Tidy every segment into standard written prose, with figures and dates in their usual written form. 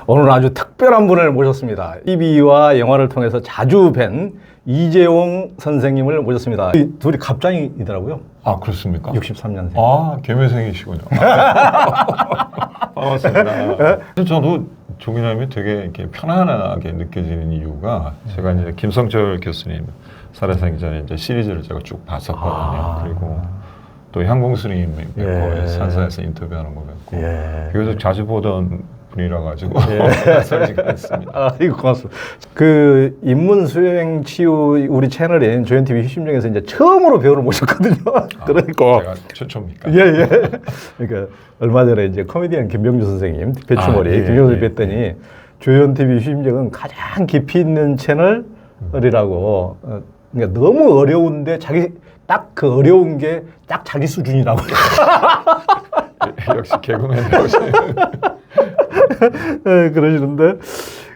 오늘 아주 특별한 분을 모셨습니다. TV와 영화를 통해서 자주 뵌 이재용 선생님을 모셨습니다. 이 둘이 갑장이더라고요. 아, 그렇습니까? 63년생. 아, 개매생이시군요. 반갑습니다. 저도 종이남이 되게 이렇게 편안하게 느껴지는 이유가 제가 이제 김성철 교수님 살아생기 전에 이제 시리즈를 제가 쭉 봤었거든요. 그리고 또 향봉수님 뵙고 산사에서 인터뷰하는 거 뵙고 그래서 자주 보던 분이라 가지고 낯설지가 않습니다. 아, 이거 고맙습니다. 그 인문 수행 치유 우리 채널인 조연TV 희심정에서 이제 처음으로 배우를 모셨거든요. 그러니까 제가 최초입니까? 예. 그러니까 얼마 전에 이제 코미디언 김병주 선생님 배추머리 김병주 선생님 뵀더니 조연TV 희심정은 가장 깊이 있는 채널이라고. 그러니까 너무 어려운데 자기 딱 그 어려운 게 딱 자기 수준이라고. 역시 개그맨 나오시네요. 그러시는데,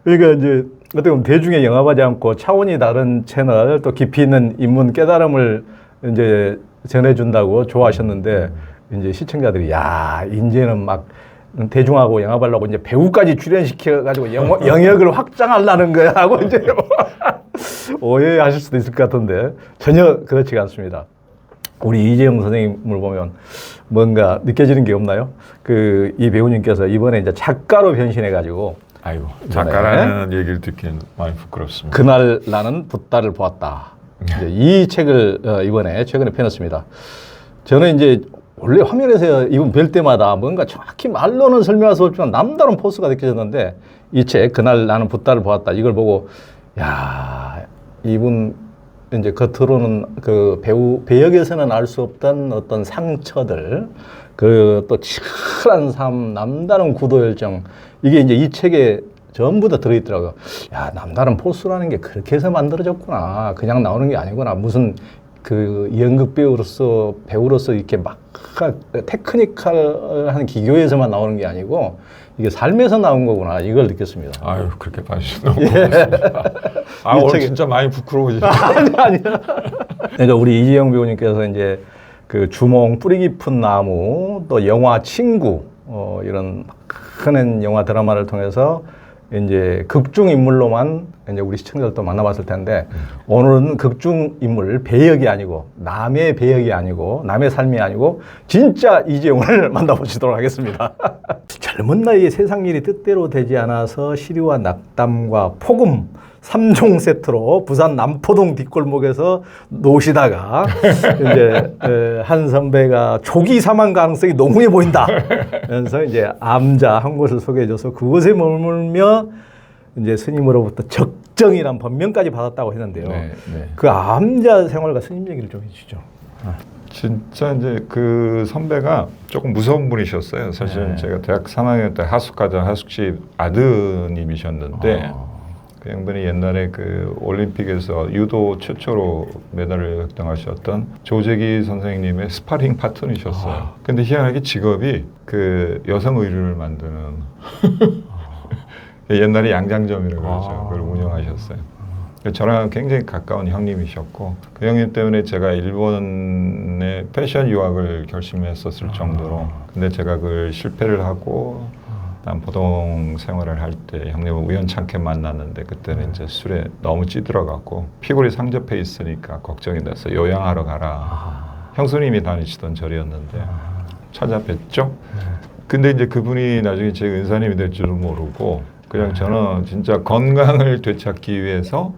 그러니까 이제 어떻게 보면 대중에 영합하지 않고 차원이 다른 채널 또 깊이 있는 인문 깨달음을 이제 전해준다고 좋아하셨는데 이제 시청자들이 야 이제는 막 대중하고 영합하려고 이제 배우까지 출연시켜가지고 영역을 확장하려는 거야 하고 이제 오해하실 수도 있을 것 같은데 전혀 그렇지가 않습니다. 우리 이재용 선생님을 보면 뭔가 느껴지는 게 없나요? 이 배우님께서 이번에 이제 작가로 변신해가지고 아이고, 작가라는 얘기를 듣기는 많이 부끄럽습니다. 그날 나는 붓다를 보았다. 이제 이 책을 이번에 최근에 펴냈습니다. 저는 이제 원래 화면에서 이분 뵐 때마다 뭔가 정확히 말로는 설명할 수 없지만 남다른 포스가 느껴졌는데 이 책 그날 나는 붓다를 보았다 이걸 보고 야 이분 이제 겉으로는 그 배역에서는 알 수 없던 어떤 상처들, 그 또 치열한 삶, 남다른 구도 열정, 이게 이제 이 책에 전부 다 들어있더라고요. 야, 남다른 포스라는 게 그렇게 해서 만들어졌구나. 그냥 나오는 게 아니구나. 무슨 그 연극 배우로서 이렇게 막 테크니컬한 기교에서만 나오는 게 아니고 이게 삶에서 나온 거구나. 이걸 느꼈습니다. 아유, 그렇게 봐주셔서 너무 고맙습니다. 아, 오늘 진짜 많이 부끄러워지죠. 아니야. 그러니까 우리 이재용 배우님께서 이제 그 주몽, 뿌리 깊은 나무, 또 영화 친구, 이런 큰 영화 드라마를 통해서 이제 극중 인물로만 이제 우리 시청자들도 만나봤을 텐데 오늘은 극중 인물 배역이 아니고 남의 배역이 아니고 남의 삶이 아니고 진짜 이재용을 만나보시도록 하겠습니다. 젊은 나이에 세상 일이 뜻대로 되지 않아서 시리와 낙담과 폭음 3종 세트로 부산 남포동 뒷골목에서 노시다가 이제 한 선배가 조기 사망 가능성이 농후해 보인다. 그래서 이제 암자 한 곳을 소개해줘서 그곳에 머물며 이제 스님으로부터 적정이란 법명까지 받았다고 했는데요. 그 암자 생활과 스님 얘기를 좀 해주시죠. 진짜 이제 그 선배가 조금 무서운 분이셨어요. 사실 제가 대학 3학년 때 하숙가장 하숙집 아드님이셨는데 그 양반이 옛날에 그 올림픽에서 유도 최초로 메달을 획득하셨던 조재기 선생님의 스파링 파트너이셨어요. 근데 희한하게 직업이 그 여성 의류를 만드는 옛날에 양장점이라고 그러죠. 그걸 운영하셨어요. 저랑 굉장히 가까운 형님이셨고 그 형님 때문에 제가 일본에 패션 유학을 결심했었을 정도로 근데 제가 그걸 실패를 하고 남포동 생활을 할 때 형님을 우연찮게 만났는데 그때는 이제 술에 너무 찌들어갖고 피골이 상접해 있으니까 걱정이 돼서 요양하러 가라. 형수님이 다니시던 절이었는데 찾아뵀죠. 근데 이제 그분이 나중에 제 은사님이 될 줄은 모르고 그냥 저는 진짜 건강을 되찾기 위해서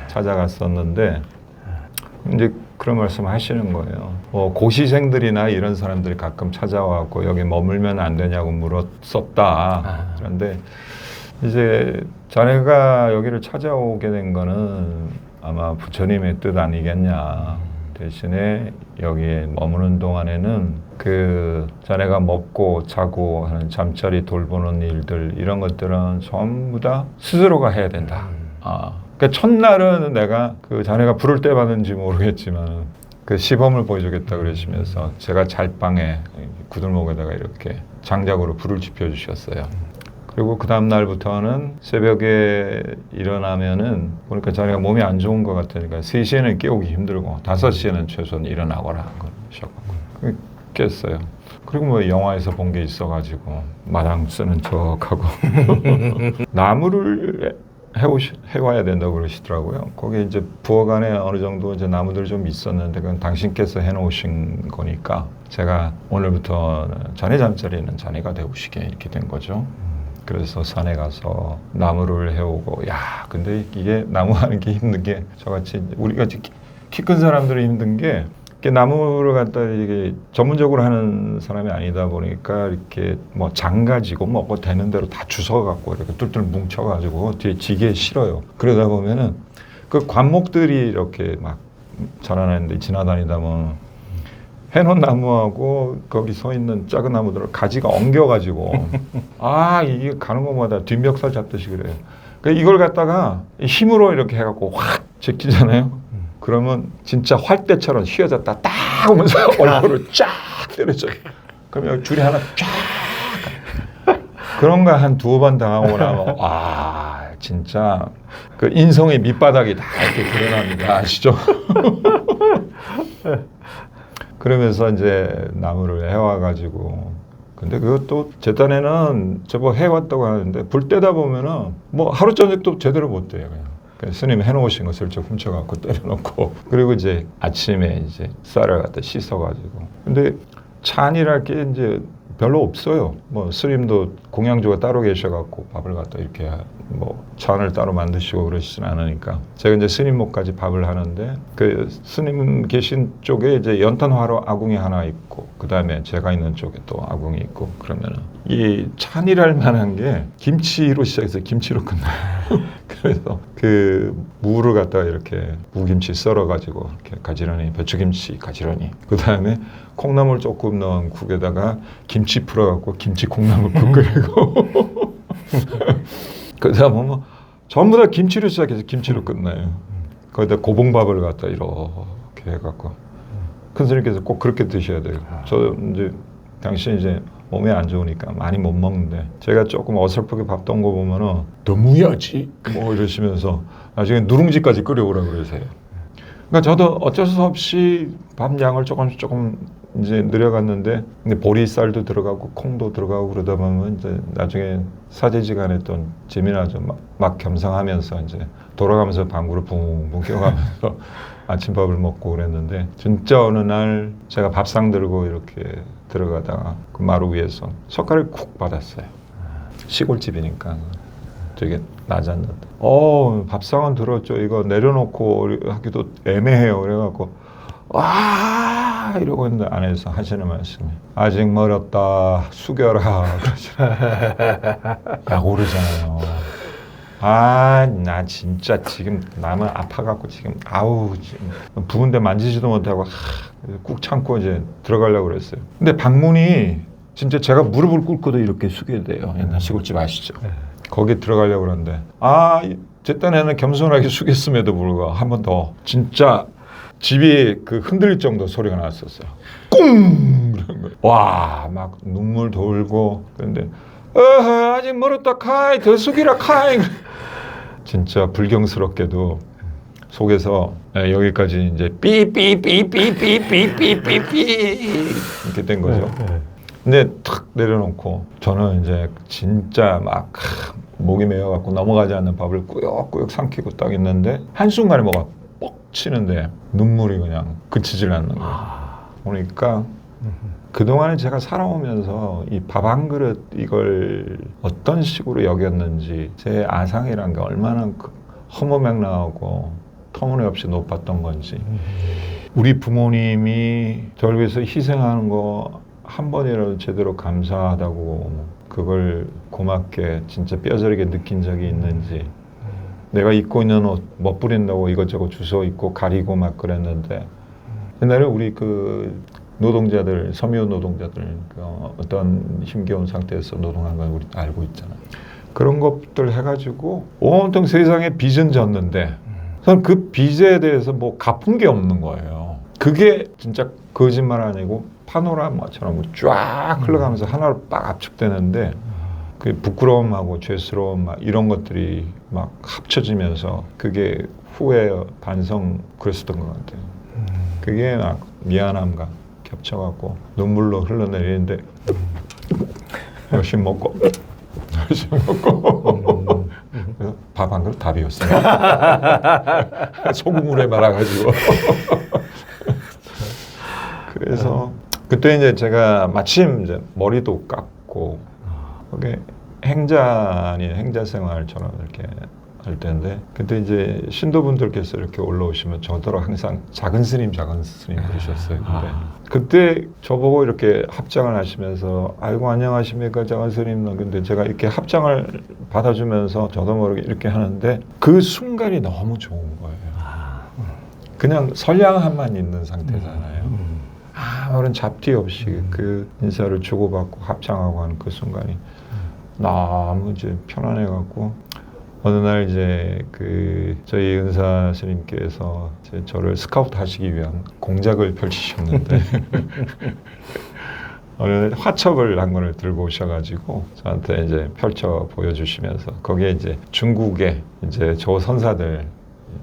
찾아갔었는데 이제 그런 말씀 하시는 거예요. 고시생들이나 이런 사람들이 가끔 찾아와갖고 여기 머물면 안 되냐고 물었었다. 그런데 이제 자네가 여기를 찾아오게 된 거는 아마 부처님의 뜻 아니겠냐. 대신에 여기에 머무는 동안에는 그 자네가 먹고 자고 하는 잠자리 돌보는 일들 이런 것들은 전부 다 스스로가 해야 된다. 그러니까 첫날은 내가 그 자네가 부를 때 받는지 모르겠지만 그 시범을 보여주겠다 그러시면서 제가 잘방에 구들목에다가 이렇게 장작으로 불을 지펴주셨어요. 그리고 그 다음 날부터는 새벽에 일어나면은 보니까 자네가 몸이 안 좋은 것 같으니까 3시에는 깨우기 힘들고 5시에는 최소한 일어나거라 그러셨고 깼어요. 그리고 뭐 영화에서 본 게 있어가지고 마당 쓰는 척하고 나무를 해와야 된다고 그러시더라고요. 거기 이제 부엌 안에 어느 정도 이제 나무들 좀 있었는데 그건 당신께서 해놓으신 거니까 제가 오늘부터 자네 잠자리는 자네가 되우시게 이렇게 된 거죠. 그래서 산에 가서 나무를 해오고 야 근데 이게 나무 하는 게 힘든 게 저같이 우리가 키 큰 사람들이 힘든 게 나무를 갖다 이게 전문적으로 하는 사람이 아니다 보니까 이렇게 뭐 장가지고 뭐 되는 대로 다 주워갖고 이렇게 뚫뚫 뭉쳐가지고 뒤에 지게 실어요. 그러다 보면은 그 관목들이 이렇게 막 자라나는데 지나다니다 보면 해놓은 나무하고 거기 서 있는 작은 나무들을 가지가 엉겨가지고 아 이게 가는 것마다 뒷멱살 잡듯이 그래요. 그러니까 이걸 갖다가 힘으로 이렇게 해갖고 확 제끼잖아요. 그러면 진짜 활대처럼 휘어졌다 딱 하면서 얼굴을 쫙 때려줘요. 그러면 줄이 하나 쫙 그런 거 한 2번 당하고 나면 아 진짜 그 인성의 밑바닥이 다 이렇게 드러납니다. 아시죠? 그러면서 이제 나무를 해와가지고 근데 그것도 제 딴에는 저거 해왔다고 하는데 불 때다 보면은 뭐 하루 저녁도 제대로 못 돼요. 그냥 스님 해놓으신 거 슬쩍 훔쳐갖고 때려놓고 그리고 이제 아침에 이제 쌀을 갖다 씻어가지고 근데 찬이랄 게 이제 별로 없어요. 뭐 스님도 공양주가 따로 계셔갖고 밥을 갖다 이렇게 뭐 찬을 따로 만드시고 그러시진 않으니까 제가 이제 스님 목까지 밥을 하는데 그 스님 계신 쪽에 이제 연탄화로 아궁이 하나 있고 그 다음에 제가 있는 쪽에 또 아궁이 있고 그러면은 이 찬이랄 만한 게 김치로 시작해서 김치로 끝나요. 그래서 그 무를 갖다가 이렇게 무김치 썰어가지고 이렇게 가지런히 배추김치 가지런히 그 다음에 콩나물 조금 넣은 국에다가 김치 풀어갖고 김치 콩나물국 끓이고 그 다음에 뭐 전부 다 김치로 시작해서 김치로 끝나요. 거기다 고봉밥을 갖다 이렇게 해갖고 큰 스님께서 꼭 그렇게 드셔야 돼요. 저 이제 당신 이제 몸에 안 좋으니까 많이 못 먹는데 제가 조금 어설프게 밥 던 거 보면은 너무야지 뭐 이러시면서 나중에 누룽지까지 끓여오라 그러세요. 그러니까 저도 어쩔 수 없이 밥 양을 조금 이제 늘려갔는데 근데 보리쌀도 들어가고 콩도 들어가고 그러다 보면 이제 나중에 사제지간에 또 재미나죠. 막 겸상하면서 이제 돌아가면서 방구를 붕붕 껴가면서 아침밥을 먹고 그랬는데 진짜 어느 날 제가 밥상 들고 이렇게 들어가다가 그 마루 위에서 젓갈을 쿡 받았어요. 시골집이니까 되게 낮았는데 밥상은 들었죠. 이거 내려놓고 하기도 애매해요. 그래갖고 와 이러고 있는데 안에서 하시는 말씀이 아직 멀었다 숙여라 그러시잖아요. 약 오르잖아요. 나 진짜 지금 남은 아파갖고 지금 지금 부은데 만지지도 못하고 꾹 참고 이제 들어가려고 그랬어요. 근데 방문이 진짜 제가 무릎을 꿇고도 이렇게 숙여야 돼요. 옛날 시골집 아시죠? 거기 들어가려고 그러는데 제 딴에는 겸손하게 숙였음에도 불구하고 한 번 더 진짜 집이 그 흔들릴 정도 소리가 났었어요. 꿍! 와, 막 눈물 돌고 그런데 아직 멀었다 카이 더 숙이라 카이 진짜 불경스럽게도 속에서 여기까지 이제 삐삐삐삐삐삐삐삐삐 이렇게 된 거죠. 근데 탁 내려놓고 저는 이제 진짜 막 목이 메어갖고 넘어가지 않는 밥을 꾸역꾸역 삼키고 딱 있는데 한순간에 뭐가 뻑 치는데 눈물이 그냥 그치질 않는 거예요. 그러니까 그동안에 제가 살아오면서 이 밥 한 그릇 이걸 어떤 식으로 여겼는지 제 아상이란 게 얼마나 허무맹랑하고 터무니없이 높았던 건지 우리 부모님이 저를 위해서 희생하는 거 한 번이라도 제대로 감사하다고 그걸 고맙게 진짜 뼈저리게 느낀 적이 있는지 내가 입고 있는 옷 멋부린다고 이것저것 주워 입고 가리고 막 그랬는데 옛날에 우리 그 노동자들, 섬유 노동자들 어떤 힘겨운 상태에서 노동한 걸 우리 알고 있잖아요. 그런 것들 해가지고 온통 세상에 빚은 졌는데 저는 그 빚에 대해서 뭐 갚은 게 없는 거예요. 그게 진짜 거짓말 아니고 파노라마처럼 쫙 흘러가면서 하나로 빡 압축되는데 그 부끄러움하고 죄스러움 막 이런 것들이 막 합쳐지면서 그게 후회 반성 그랬었던 것 같아요. 그게 막 미안함과 겹쳐갖고 눈물로 흘러내리는데 열심히 먹고 그래서 밥 한 그릇 다 비웠어요. 소금물에 말아가지고. 그래서 그때 이제 제가 마침 이제 머리도 깎고 그게 행자 생활처럼 이렇게 할 때인데 그때 이제 신도분들께서 이렇게 올라오시면 저더러 항상 작은 스님 그러셨어요. 근데 그때 저보고 이렇게 합장을 하시면서 아이고 안녕하십니까 작은 스님. 근데 제가 이렇게 합장을 받아주면서 저도 모르게 이렇게 하는데 그 순간이 너무 좋은 거예요. 그냥 선량함만 있는 상태잖아요. 아무런 잡티 없이 그 인사를 주고받고 합장하고 하는 그 순간이 너무 이제 편안해갖고 어느 날 이제 그 저희 은사 스님께서 이제 저를 스카우트 하시기 위한 공작을 펼치셨는데 어느 날 화첩을 한 권을 들고 오셔가지고 저한테 이제 펼쳐 보여주시면서 거기에 이제 중국의 이제 조선사들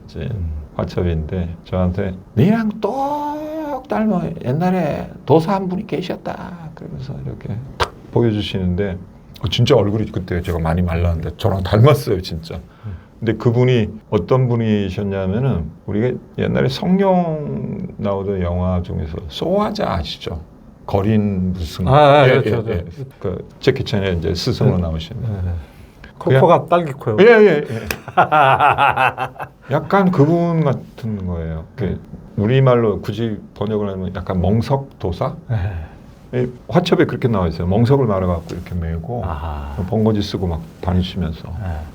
이제 화첩인데 저한테 니랑 똑 닮아 옛날에 도사 한 분이 계셨다 그러면서 이렇게 탁 보여주시는데 진짜 얼굴이 그때 제가 많이 말랐는데 저랑 닮았어요 진짜. 근데 그분이 어떤 분이셨냐면은 우리가 옛날에 성룡 나오던 영화 중에서 소화자 아시죠? 거린 무슨 그렇죠. 그 재키 찬의 이제 스승으로 나오신 코가 딸기코요. 예. 약간 그분 같은 거예요. 우리말로 굳이 번역을 하면 약간 멍석 도사? 화첩에 그렇게 나와 있어요. 멍석을 말아갖고 이렇게 메고 번거지 쓰고 막 다니시면서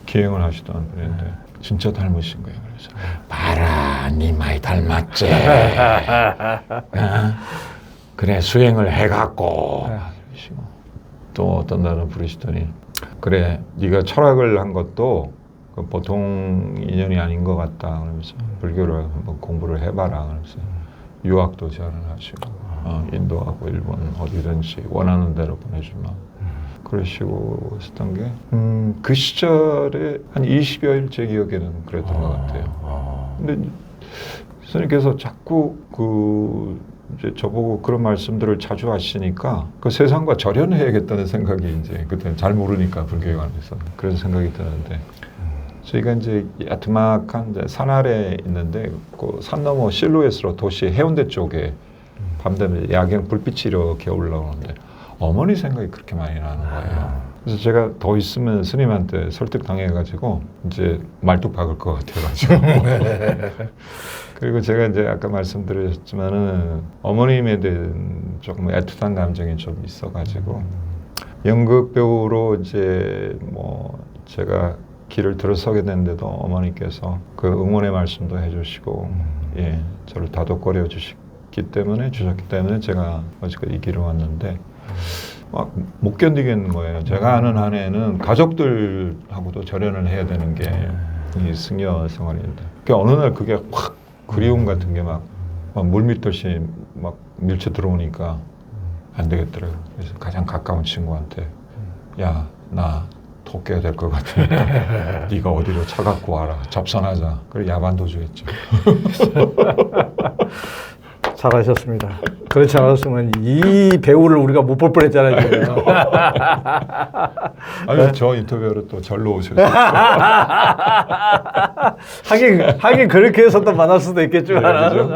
기행을 하시던 분인데 진짜 닮으신 거예요. 그래서 봐라, 니 많이 닮았지. 그래 수행을 해갖고 또 어떤 날은 부르시더니 그래 네가 철학을 한 것도 보통 인연이 아닌 것 같다. 그러면서 불교를 한번 공부를 해봐라. 그러면서 유학도 제안을 하시고 인도하고 일본 어디든지 원하는 대로 보내주마. 그러시고 했던 게 그 시절에 한 20여일 제 기억에는 그랬던 것 같아요. 근데 스님께서 자꾸 이제 저보고 그런 말씀들을 자주 하시니까 그 세상과 절연해야겠다는 생각이 이제 그때는 잘 모르니까 불교에 관해서 그런 생각이 드는데 저희가 이제 야트막한 이제 산 아래에 있는데 그 산 너머 실루엣으로 도시 해운대 쪽에 밤 되면 야경 불빛이 이렇게 올라오는데 어머니 생각이 그렇게 많이 나는 거예요. 그래서 제가 더 있으면 스님한테 설득당해가지고 이제 말뚝 박을 것 같아가지고 그리고 제가 이제 아까 말씀드렸지만은 어머님에 대한 조금 애틋한 감정이 좀 있어가지고 연극 배우로 이제 뭐 제가 길을 들어서게 됐는데도 어머니께서 그 응원의 말씀도 해주시고 예 저를 다독거려 주셨기 때문에 제가 어지까지 이 길을 왔는데 막 못 견디겠는 거예요. 제가 아는 한에는 가족들하고도 절연을 해야 되는 게 이 승려 생활인데 어느 날 그게 확 그리움 같은 게 막 물밀듯이 막 밀쳐 들어오니까 안 되겠더라고요. 그래서 가장 가까운 친구한테 야, 나 토끼가 될 것 같으니까 네가 어디로 차 갖고 와라. 접선하자. 그래 야반도주 했죠. 잘하셨습니다. 그렇지 않았으면 이 배우를 우리가 못 볼 뻔했잖아요. 지금. 아니 저 인터뷰로 또 절로 오셨어요. 하긴 그렇게 해서 또 만날 수도 있겠지만. 네, 그죠?